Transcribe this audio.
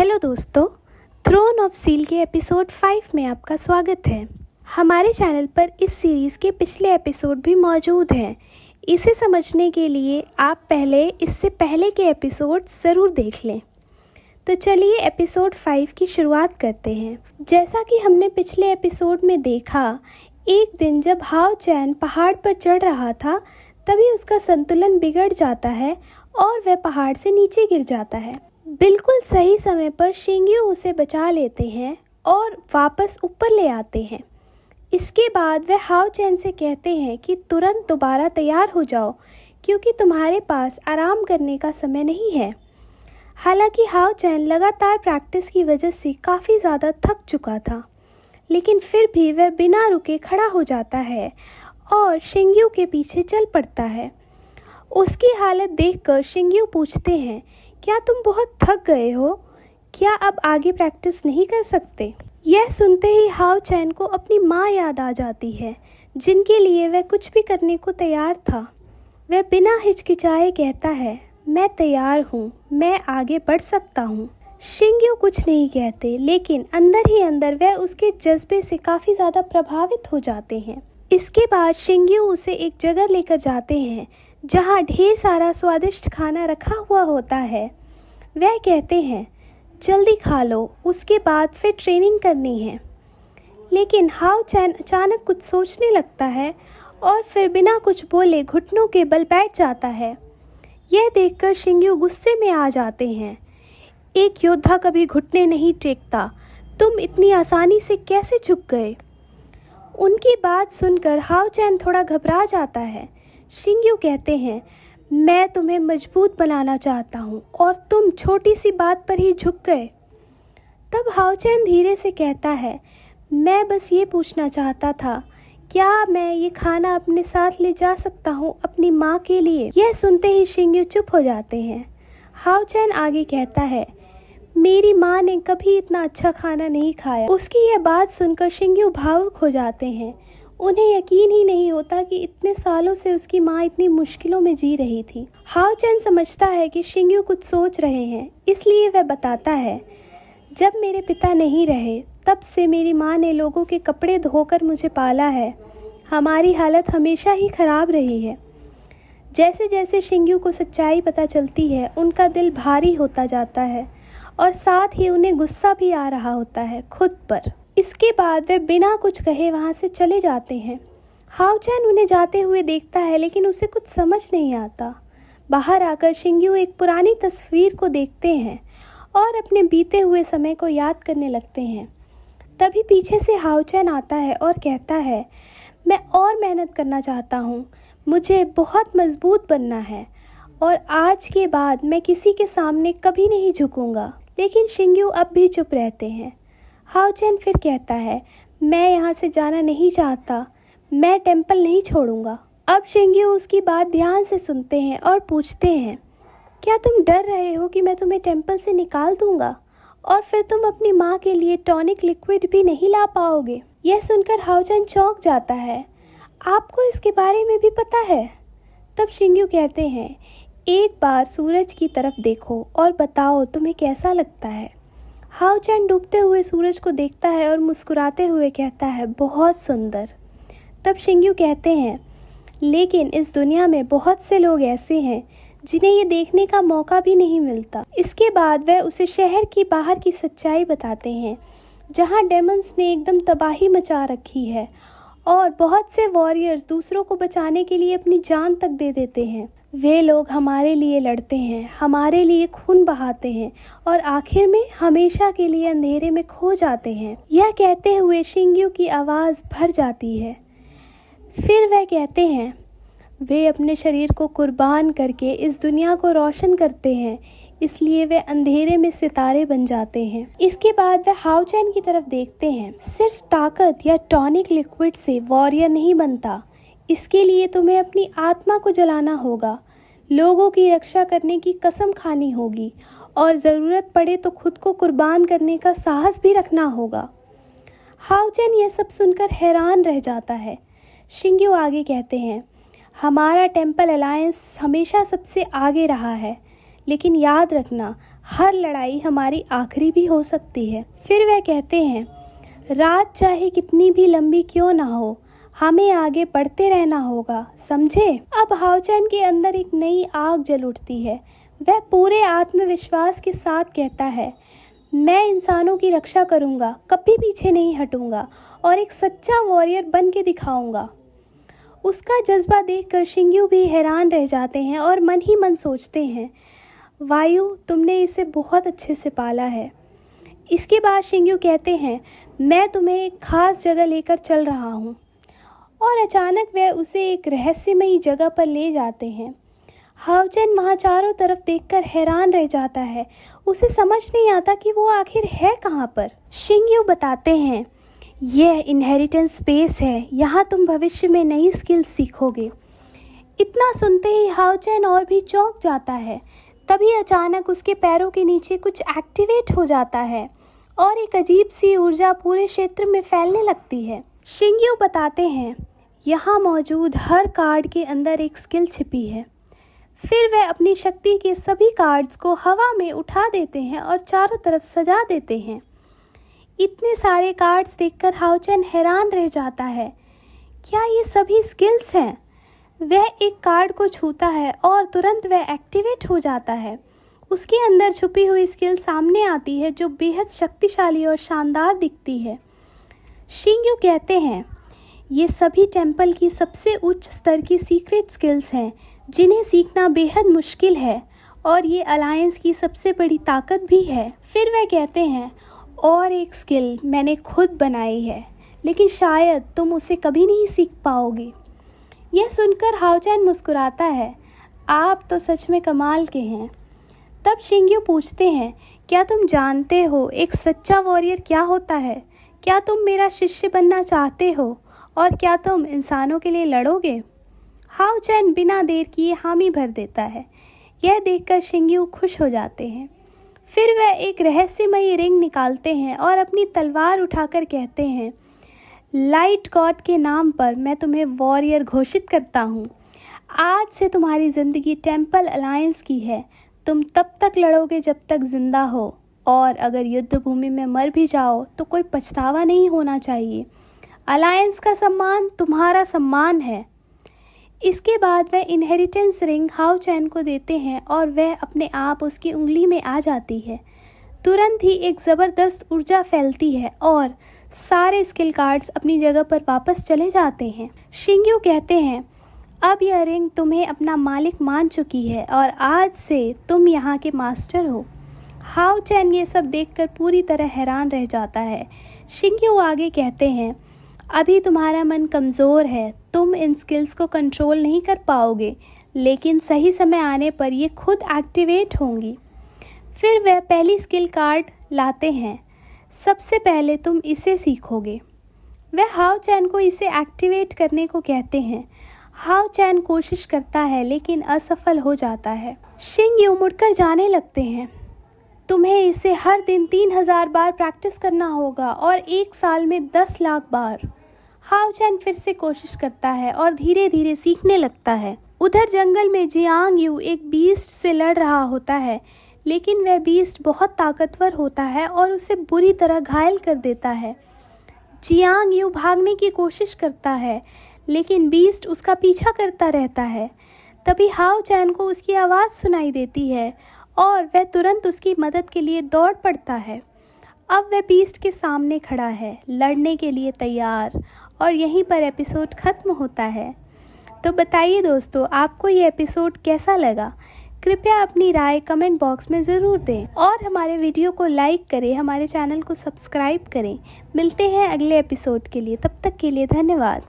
Hello दोस्तों, throne of seal के episode 5 में आपका स्वागत है। हमारे चैनल पर इस सीरीज़ के पिछले एपिसोड भी मौजूद हैं। इसे समझने के लिए आप इससे पहले के एपिसोड ज़रूर देख लें। तो चलिए एपिसोड 5 की शुरुआत करते हैं। जैसा कि हमने पिछले एपिसोड में देखा, एक दिन जब हाओ चैन पहाड़ पर चढ़ रहा था तभी उसका संतुलन बिगड़ जाता है और वह पहाड़ से नीचे गिर जाता है। बिल्कुल सही समय पर शिंग्यू उसे बचा लेते हैं और वापस ऊपर ले आते हैं। इसके बाद वे हाओ चैन से कहते हैं कि तुरंत दोबारा तैयार हो जाओ क्योंकि तुम्हारे पास आराम करने का समय नहीं है। हालांकि हाओ चैन लगातार प्रैक्टिस की वजह से काफ़ी ज़्यादा थक चुका था, लेकिन फिर भी वह बिना रुके खड़ा हो जाता है और शिंग्यू के पीछे चल पड़ता है। उसकी हालत देखकर शिंग्यू पूछते हैं, क्या तुम बहुत थक गए हो? क्या अब आगे प्रैक्टिस नहीं कर सकते? यह सुनते ही हाओ चैन को अपनी माँ याद आ जाती है, जिनके लिए वह कुछ भी करने को तैयार था। वह बिना हिचकिचाए कहता है, मैं तैयार हूँ, मैं आगे बढ़ सकता हूँ। शिंग्यू कुछ नहीं कहते, लेकिन अंदर ही अंदर वह उसके जज्बे से काफ़ी ज़्यादा प्रभावित हो जाते हैं। इसके बाद शिंग्यू उसे एक जगह लेकर जाते हैं जहाँ ढेर सारा स्वादिष्ट खाना रखा हुआ होता है। वह कहते हैं, जल्दी खा लो, उसके बाद फिर ट्रेनिंग करनी है। लेकिन हाओ चैन अचानक कुछ सोचने लगता है और फिर बिना कुछ बोले घुटनों के बल बैठ जाता है। यह देखकर शिंग्यू गुस्से में आ जाते हैं। एक योद्धा कभी घुटने नहीं टेकता, तुम इतनी आसानी से कैसे झुक गए? उनकी बात सुनकर हाओ चैन थोड़ा घबरा जाता है। शिंग्यू कहते हैं, मैं तुम्हें मजबूत बनाना चाहता हूँ और तुम छोटी सी बात पर ही झुक गए। तब हाओ चैन धीरे से कहता है, मैं बस ये पूछना चाहता था, क्या मैं ये खाना अपने साथ ले जा सकता हूँ अपनी माँ के लिए? यह सुनते ही शिंग्यू चुप हो जाते हैं। हाओ चैन आगे कहता है, मेरी माँ ने कभी इतना अच्छा खाना नहीं खाया। उसकी यह बात सुनकर शिंग्यू भावुक हो जाते हैं। उन्हें यकीन ही नहीं होता कि इतने सालों से उसकी माँ इतनी मुश्किलों में जी रही थी। हाओ चैन समझता है कि शिंग्यू कुछ सोच रहे हैं, इसलिए वह बताता है, जब मेरे पिता नहीं रहे तब से मेरी माँ ने लोगों के कपड़े धोकर मुझे पाला है। हमारी हालत हमेशा ही खराब रही है। जैसे जैसे शिंग्यू को सच्चाई पता चलती है, उनका दिल भारी होता जाता है और साथ ही उन्हें गुस्सा भी आ रहा होता है खुद पर। इसके बाद वे बिना कुछ कहे वहाँ से चले जाते हैं। हाओ चैन उन्हें जाते हुए देखता है, लेकिन उसे कुछ समझ नहीं आता। बाहर आकर शिंग्यू एक पुरानी तस्वीर को देखते हैं और अपने बीते हुए समय को याद करने लगते हैं। तभी पीछे से हाओ चैन आता है और कहता है, मैं और मेहनत करना चाहता हूँ, मुझे बहुत मजबूत बनना है और आज के बाद मैं किसी के सामने कभी नहीं झुकूंगा। लेकिन शिंग्यू अब भी चुप रहते हैं। हाओ चैन फिर कहता है, मैं यहाँ से जाना नहीं चाहता, मैं टेंपल नहीं छोड़ूंगा। अब शिंग्यू उसकी बात ध्यान से सुनते हैं और पूछते हैं, क्या तुम डर रहे हो कि मैं तुम्हें टेंपल से निकाल दूंगा और फिर तुम अपनी माँ के लिए टॉनिक लिक्विड भी नहीं ला पाओगे? यह सुनकर हाओ चैन चौंक जाता है। आपको इसके बारे में भी पता है? तब शिंग्यू कहते हैं, एक बार सूरज की तरफ देखो और बताओ तुम्हें कैसा लगता है। हाओ चैन डूबते हुए सूरज को देखता है और मुस्कुराते हुए कहता है, बहुत सुंदर। तब शिंग्यू कहते हैं, लेकिन इस दुनिया में बहुत से लोग ऐसे हैं जिन्हें ये देखने का मौका भी नहीं मिलता। इसके बाद वह उसे शहर की बाहर की सच्चाई बताते हैं, जहाँ डेमन्स ने एकदम तबाही मचा रखी है और बहुत से वॉरियर्स दूसरों को बचाने के लिए अपनी जान तक दे देते हैं। वे लोग हमारे लिए लड़ते हैं, हमारे लिए खून बहाते हैं और आखिर में हमेशा के लिए अंधेरे में खो जाते हैं। यह कहते हुए शिंग्यू की आवाज़ भर जाती है। फिर वह कहते हैं, वे अपने शरीर को कुर्बान करके इस दुनिया को रोशन करते हैं, इसलिए वे अंधेरे में सितारे बन जाते हैं। इसके बाद वह हाओ चैन की तरफ देखते हैं। सिर्फ ताकत या टॉनिक लिक्विड से वॉरियर नहीं बनता, इसके लिए तुम्हें अपनी आत्मा को जलाना होगा, लोगों की रक्षा करने की कसम खानी होगी और ज़रूरत पड़े तो खुद को कुर्बान करने का साहस भी रखना होगा। हाओ चैन यह सब सुनकर हैरान रह जाता है। शिंग्यू आगे कहते हैं, हमारा टेंपल अलायंस हमेशा सबसे आगे रहा है, लेकिन याद रखना हर लड़ाई हमारी आखिरी भी हो सकती है। फिर वह कहते हैं, रात चाहे कितनी भी लंबी क्यों ना हो, हमें आगे बढ़ते रहना होगा, समझे। अब हाओचैन के अंदर एक नई आग जल उठती है। वह पूरे आत्मविश्वास के साथ कहता है, मैं इंसानों की रक्षा करूंगा, कभी पीछे नहीं हटूंगा और एक सच्चा वॉरियर बन के दिखाऊंगा। उसका जज्बा देखकर शिंग्यू भी हैरान रह जाते हैं और मन ही मन सोचते हैं, वायु, तुमने इसे बहुत अच्छे से पाला है। इसके बाद शिंग्यू कहते हैं, मैं तुम्हें एक खास जगह लेकर चल रहा हूँ। और अचानक वह उसे एक रहस्यमयी जगह पर ले जाते हैं। हाओचैन वहाँ चारों तरफ देखकर हैरान रह जाता है। उसे समझ नहीं आता कि वो आखिर है कहाँ पर। शिंग्यू बताते हैं, यह इनहेरिटेंस स्पेस है, यहाँ तुम भविष्य में नई स्किल्स सीखोगे। इतना सुनते ही हाओचैन और भी चौंक जाता है। तभी अचानक उसके पैरों के नीचे कुछ एक्टिवेट हो जाता है और एक अजीब सी ऊर्जा पूरे क्षेत्र में फैलने लगती है। शिंग्यू बताते हैं, यहाँ मौजूद हर कार्ड के अंदर एक स्किल छिपी है। फिर वह अपनी शक्ति के सभी कार्ड्स को हवा में उठा देते हैं और चारों तरफ सजा देते हैं। इतने सारे कार्ड्स देखकर हाओचैन हैरान रह जाता है। क्या ये सभी स्किल्स हैं? वह एक कार्ड को छूता है और तुरंत वह एक्टिवेट हो जाता है। उसके अंदर छुपी हुई स्किल सामने आती है जो बेहद शक्तिशाली और शानदार दिखती है। शिंग्यू कहते हैं, ये सभी टेंपल की सबसे उच्च स्तर की सीक्रेट स्किल्स हैं जिन्हें सीखना बेहद मुश्किल है और ये अलायंस की सबसे बड़ी ताकत भी है। फिर वह कहते हैं, और एक स्किल मैंने खुद बनाई है, लेकिन शायद तुम उसे कभी नहीं सीख पाओगे। यह सुनकर हाओचैन मुस्कुराता है, आप तो सच में कमाल के हैं। तब शिंग्यू पूछते हैं, क्या तुम जानते हो एक सच्चा वॉरियर क्या होता है? क्या तुम मेरा शिष्य बनना चाहते हो और क्या तुम इंसानों के लिए लड़ोगे? हाओचैन बिना देर किए हामी भर देता है। यह देखकर शिंग्यू खुश हो जाते हैं। फिर वह एक रहस्यमयी रिंग निकालते हैं और अपनी तलवार उठाकर कहते हैं, लाइट गॉड के नाम पर मैं तुम्हें वॉरियर घोषित करता हूँ। आज से तुम्हारी ज़िंदगी टेंपल अलायंस की है। तुम तब तक लड़ोगे जब तक जिंदा हो, और अगर युद्ध भूमि में मर भी जाओ तो कोई पछतावा नहीं होना चाहिए। अलायंस का सम्मान तुम्हारा सम्मान है। इसके बाद वह इनहेरिटेंस रिंग हाओचैन को देते हैं और वह अपने आप उसकी उंगली में आ जाती है। तुरंत ही एक ज़बरदस्त ऊर्जा फैलती है और सारे स्किल कार्ड्स अपनी जगह पर वापस चले जाते हैं। शिंग्यू कहते हैं, अब यह रिंग तुम्हें अपना मालिक मान चुकी है और आज से तुम यहाँ के मास्टर हो। हाओचैन ये सब देखकर पूरी तरह हैरान रह जाता है। शिंग्यू आगे कहते हैं, अभी तुम्हारा मन कमज़ोर है, तुम इन स्किल्स को कंट्रोल नहीं कर पाओगे, लेकिन सही समय आने पर ये खुद एक्टिवेट होंगी। फिर वह पहली स्किल कार्ड लाते हैं। सबसे पहले तुम इसे सीखोगे। वह हाओचैन को इसे एक्टिवेट करने को कहते हैं। हाओचैन कोशिश करता है लेकिन असफल हो जाता है। शिंग्यू मुड़कर जाने लगते हैं। तुम्हें इसे हर दिन 3000 बार प्रैक्टिस करना होगा और एक साल में 10 लाख बार। हाओचैन फिर से कोशिश करता है और धीरे धीरे सीखने लगता है। उधर जंगल में जियांग यू एक बीस्ट से लड़ रहा होता है, लेकिन वह बीस्ट बहुत ताकतवर होता है और उसे बुरी तरह घायल कर देता है। जियांग यू भागने की कोशिश करता है, लेकिन बीस्ट उसका पीछा करता रहता है। तभी हाओचैन को उसकी आवाज़ सुनाई देती है और वह तुरंत उसकी मदद के लिए दौड़ पड़ता है। अब वह बीस्ट के सामने खड़ा है, लड़ने के लिए तैयार, और यहीं पर एपिसोड ख़त्म होता है। तो बताइए दोस्तों, आपको ये एपिसोड कैसा लगा? कृपया अपनी राय कमेंट बॉक्स में ज़रूर दें और हमारे वीडियो को लाइक करें, हमारे चैनल को सब्सक्राइब करें। मिलते हैं अगले एपिसोड के लिए, तब तक के लिए धन्यवाद।